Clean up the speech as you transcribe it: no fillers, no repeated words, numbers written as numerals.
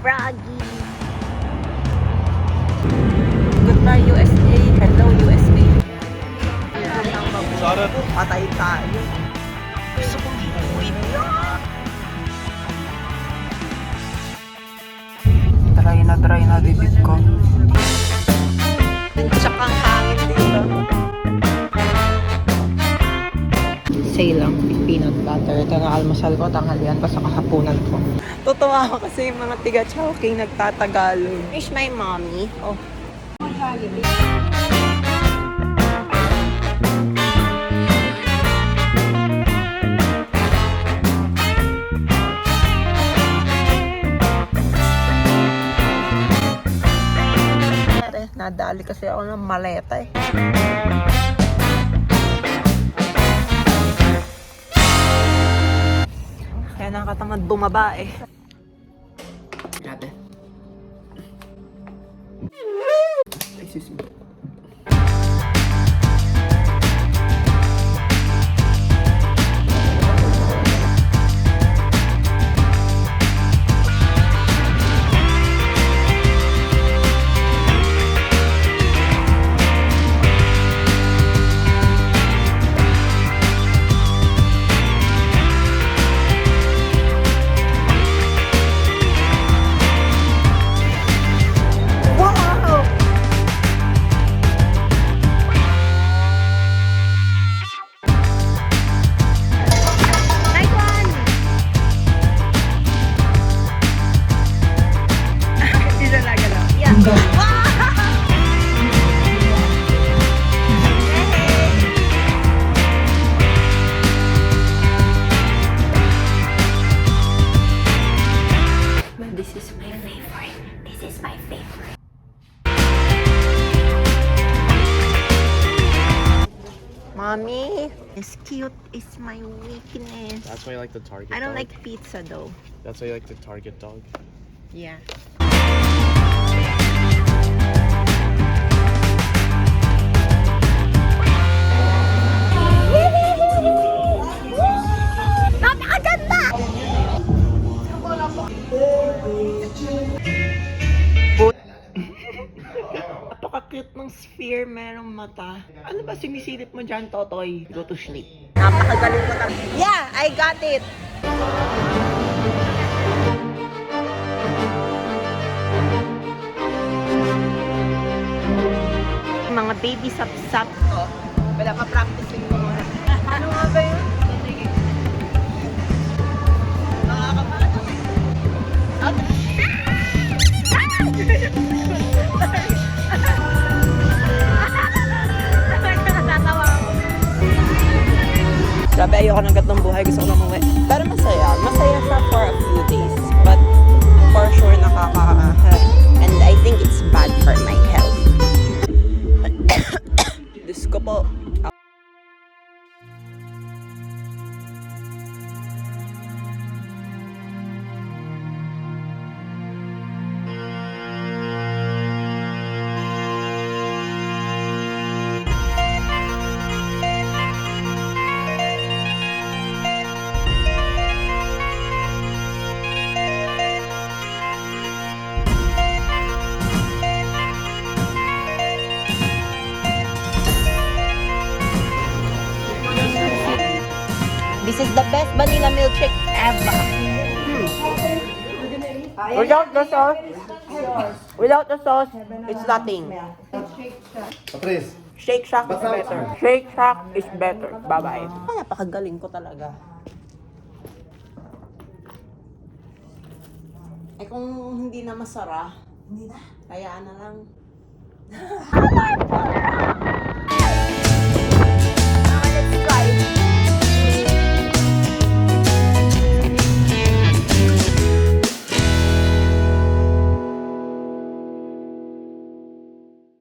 Froggy. Goodbye USA. Hello USA. Sarap. Patay tayo. Gusto kong hinuin yan. Dry na bibig ko. Tsaka ang hangin dito. Say lang, peanut butter. Ito na almusal ko, tanghalian pa sa kahapunan ko. Totoo ako kasi yung mga tiga Chowking nagtatagalog. Is my mommy. Oh. Nadali kasi ako ng maleta eh. Kaya nakatamad bumaba eh. Grabe. Excuse me. Mommy, this cute is my weakness. That's why you like the Target I don't dog. like pizza though. That's why you like the Target dog. Yeah. Napakaganda! Napaka-cute ng sphere, merong mata. Ano ba sinisilip mo dyan, Totoy? Go to sleep. Napakagaling ko talaga. Yeah, I got it! Mga baby sap-sap ko. Wala pa practicing ko muna. Ano nga ba yun? Nakakapagod. Grabe, ayoko ng gatong buhay. Gusto ko na umuwi. Pero masaya. Masaya siya for a few days. But for sure and I think it's bad for my health. Diyos ko po. This is the best vanilla milkshake ever. Without the sauce, it's nothing. Patrice. Shake Shack is better. Shake Shack is better. Bye-bye. Napakagaling ko talaga. Eh kung hindi na masara, hayaan na lang.